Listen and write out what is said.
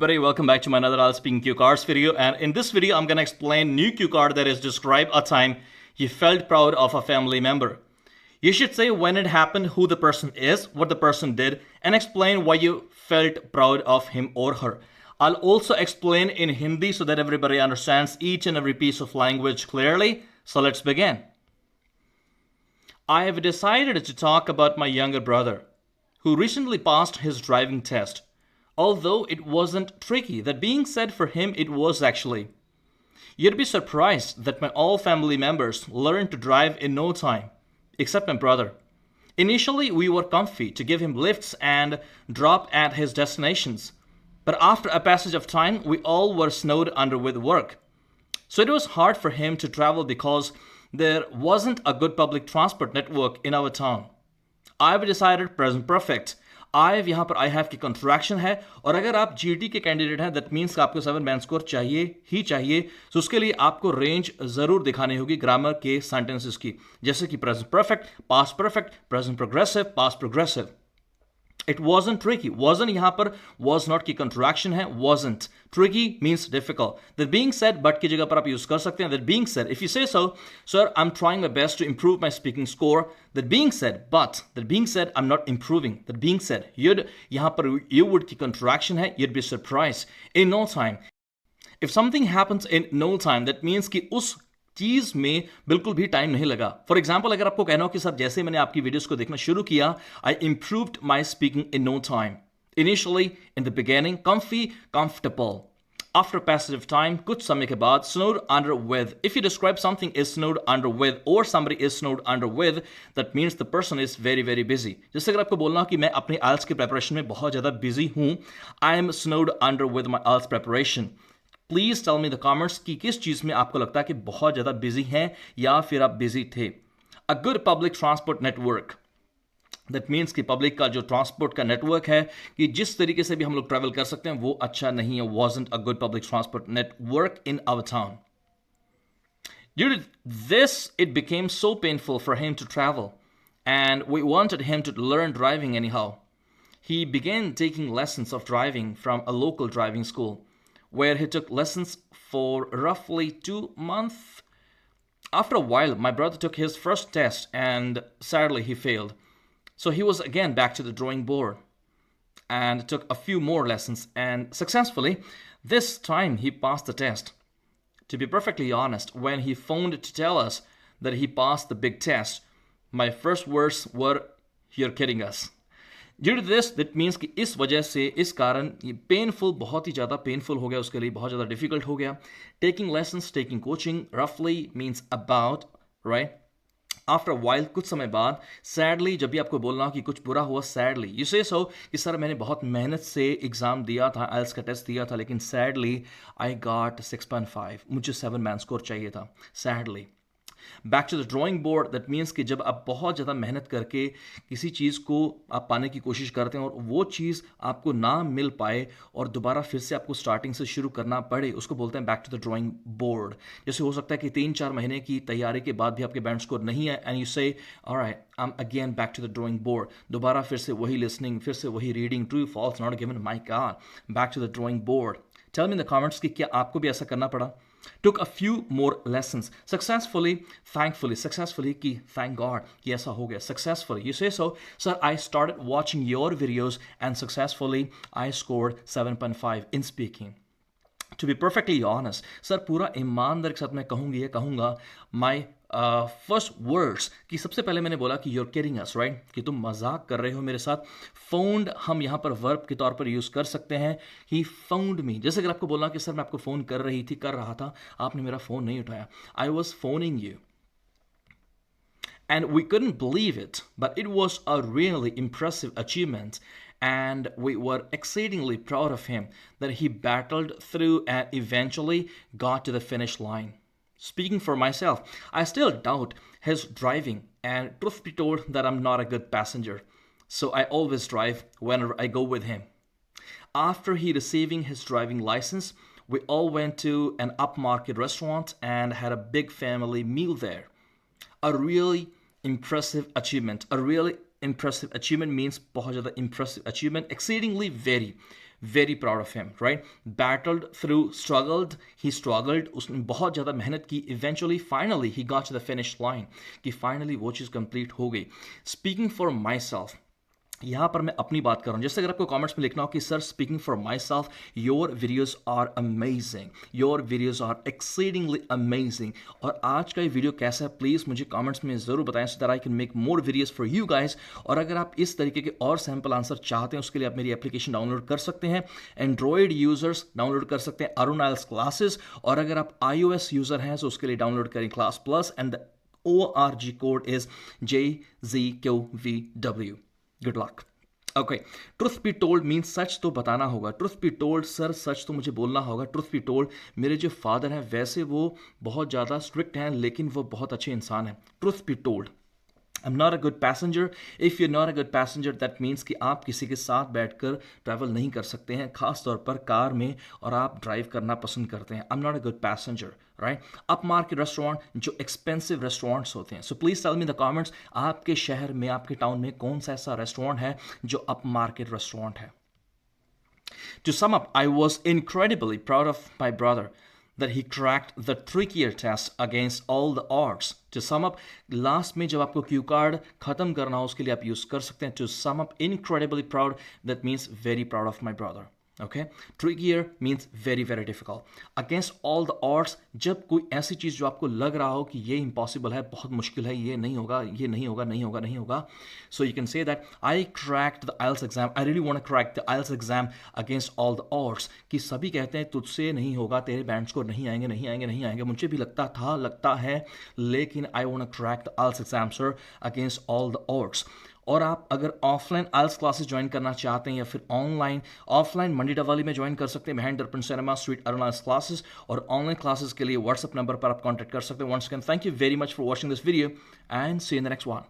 everybody, welcome back to my another I'll Speaking cue cards video, and in this video I'm going to explain new cue card that is describe a time you felt proud of a family member. You should say when it happened, who the person is, what the person did, and explain why you felt proud of him or her. I'll also explain in Hindi so that everybody understands each and every piece of language clearly. So let's begin. I have decided to talk about my younger brother who recently passed his driving test. Although it wasn't tricky, that being said, for him it was actually. You'd be surprised that my all family members learned to drive in no time, except my brother. Initially, we were comfy to give him lifts and drop at his destinations. But after a passage of time, we all were snowed under with work. So it was hard for him to travel because there wasn't a good public transport network in our town. I've decided present perfect. I've यहाँ पर I have की contraction है, और अगर आप GT के candidate हैं that means आपको 7 बैंड स्कोर चाहिए ही चाहिए. तो उसके लिए आपको रेंज जरूर दिखानी होगी ग्रामर के सेंटेंसेस की, जैसे कि present perfect, past perfect, present progressive, past progressive. It wasn't tricky. Wasn't यहाँ पर was not की contraction है. Wasn't. Tricky means difficult. That being said, but की जगह पर आप use कर सकते हैं. That being said, if you say so, sir, I'm trying my best to improve my speaking score. That being said, but. That being said, I'm not improving. That being said, you'd यहाँ पर you would की contraction है. You'd be surprised. In no time. If something happens in no time, that means कि उस चीज में बिल्कुल भी टाइम नहीं लगा. फॉर एग्जाम्पल, अगर आपको कहना हो कि सर जैसे मैंने आपकी वीडियोस को देखना शुरू किया, I improved my speaking in no time. Initially in the beginning comfy, comfortable. After passage of time, कुछ समय के बाद, snowed under with. If you describe something is snowed under with or somebody is snowed under with, that means the person is very very busy. जैसे अगर आपको बोलना हो कि मैं अपने IELTS की प्रिपरेशन में बहुत ज़्यादा बिजी हूँ, I am snowed under with my IELTS preparation. Please tell me the comments कि किस चीज में आपको लगता है कि बहुत ज्यादा बिजी हैं या फिर आप बिजी थे. अ good public transport network, that means कि पब्लिक का जो ट्रांसपोर्ट का नेटवर्क है कि जिस तरीके से भी हम लोग ट्रैवल कर सकते हैं वो अच्छा नहीं है. Wasn't a good public transport network in our town. Due to this, it became so painful for him to travel, and we wanted him to learn driving anyhow. He began taking lessons of driving from a local driving school, where he took lessons for roughly 2 months. After a while, my brother took his first test and sadly he failed. So he was again back to the drawing board and took a few more lessons, and successfully, this time he passed the test. To be perfectly honest, when he phoned to tell us that he passed the big test, my first words were, "You're kidding us." Due to this, that means कि इस वजह से, इस कारण ये painful, बहुत ही ज़्यादा painful हो गया उसके लिए, बहुत ज़्यादा डिफिकल्ट हो गया. टेकिंग लेसन्स, टेकिंग कोचिंग, रफली means about, right. After while, कुछ समय बाद. सैडली, जब भी आपको बोलना हो कि कुछ बुरा हुआ, सैडली यू से सो कि सर मैंने बहुत मेहनत से एग्ज़ाम दिया था, आइल्स का टेस्ट दिया था, लेकिन सैडली आई गॉट 6.5. मुझे 7 बैंड स्कोर चाहिए था. Sadly. Back to the drawing board, that means कि जब आप बहुत ज़्यादा मेहनत करके किसी चीज़ को आप पाने की कोशिश करते हैं और वो चीज़ आपको ना मिल पाए और दोबारा फिर से आपको स्टार्टिंग से शुरू करना पड़े, उसको बोलते हैं back to the drawing board. जैसे हो सकता है कि 3-4 महीने की तैयारी के बाद भी आपके बैंड स्कोर नहीं है, and you say alright, I am again back to the drawing board. दोबारा फिर से वही लिसनिंग, फिर से वही reading, true false, not given, my God, back to the drawing board. Tell me in the comments कि क्या आपको भी ऐसा करना पड़ा. Took a few more lessons. Successfully, thankfully, successfully ki thank God कि ऐसा हो गया. Successfully, you say so. Sir, I started watching your videos and successfully I scored 7.5 in speaking. To be perfectly honest, sir, पूरा ईमानदारी के साथ मैं कहूँगा my फर्स्ट वर्ड्स कि सबसे पहले मैंने बोला कि you're kidding us, right? कि तुम मजाक कर रहे हो मेरे साथ. फोन्ड हम यहाँ पर वर्ब के तौर पर यूज़ कर सकते हैं. ही फोन्ड मी. जैसे अगर आपको बोलना कि सर मैं आपको फ़ोन कर रहा था, आपने मेरा फ़ोन नहीं उठाया. I was phoning you. And we couldn't believe it, but it was a really impressive achievement, and we were exceedingly proud of him that he battled through and eventually got to the finish line. Speaking for myself, I still doubt his driving, and truth be told that I'm not a good passenger, so I always drive whenever I go with him. After he receiving his driving license, we all went to an upmarket restaurant and had a big family meal there. A really impressive achievement. A really impressive achievement means बहुत ज़्यादा impressive achievement. Exceedingly very, very proud of him, right? Battled through, he struggled, उसने बहुत ज़्यादा मेहनत की, eventually finally he got to the finish line, कि finally वो चीज़ कंप्लीट हो गई। स्पीकिंग फॉर माई सेल्फ, यहाँ पर मैं अपनी बात कर रहा हूँ। जैसे अगर आपको कमेंट्स में लिखना हो कि sir speaking for myself, your videos are amazing, your videos are exceedingly amazing, और आज का ये वीडियो कैसा है प्लीज़ मुझे कमेंट्स में ज़रूर बताएं, so that I can make more videos for you guys. और अगर आप इस तरीके के और सैम्पल आंसर चाहते हैं उसके लिए आप मेरी एप्लीकेशन डाउनलोड कर सकते हैं। एंड्रॉयड यूजर्स डाउनलोड कर सकते हैं अरुण आइल्स क्लासेस, और अगर आप iOS यूज़र हैं तो उसके लिए डाउनलोड करें class plus, and the ORG code is JZQVW। Good luck. Okay, truth be told means सच तो बताना होगा। ट्रुथ बी टोल्ड, सर सच तो मुझे बोलना होगा। ट्रुथ बी टोल्ड, मेरे जो फादर हैं वैसे वो बहुत ज़्यादा स्ट्रिक्ट हैं लेकिन वो बहुत अच्छे इंसान हैं। Truth be told, I'm not a good passenger. If you're not a good passenger, that means कि आप किसी के साथ बैठकर ट्रैवल नहीं कर सकते हैं, खास तौर पर कार में, और आप ड्राइव करना पसंद करते हैं। I'm not a good passenger, right? Upmarket restaurant, जो एक्सपेंसिव रेस्टोरेंट्स होते हैं। So please tell me in the comments, आपके शहर में, आपके टाउन में कौन सा ऐसा रेस्टोरेंट है जो अप मार्केट रेस्टोरेंट है? To sum up, I was incredibly proud of my brother that he cracked the trickier test against all the odds. To sum up, last में जब आपको क्यू कार्ड खत्म करना हो उसके लिए आप यूज कर सकते हैं। To sum up, incredibly proud, that means very proud of my brother. Okay, trickier means very very difficult. Against all the odds, जब कोई ऐसी चीज़ जो आपको लग रहा हो कि ये impossible है, बहुत मुश्किल है, ये नहीं होगा, ये नहीं होगा, नहीं होगा, नहीं होगा, so you can say that I cracked the IELTS exam. I really want to crack the IELTS exam against all the odds. कि सभी कहते हैं तुझसे नहीं होगा, तेरे बैंड स्कोर नहीं आएंगे, नहीं आएंगे, नहीं आएंगे। मुझे भी लगता था, लगता है, लेकिन I want to crack the IELTS exam, sir, against all the odds. और आप अगर ऑफलाइन आइल्स क्लासेस ज्वाइन करना चाहते हैं या फिर ऑफलाइन मंडी डवाली में ज्वाइन कर सकते हैं, behind दर्पण सिनेमा स्ट्रीट अरुण आइल्स क्लासेस। और ऑनलाइन क्लासेस के लिए व्हाट्सएप नंबर पर आप कॉन्टैक्ट कर सकते हैं। Once again thank you very much for watching this video and see you in the next one.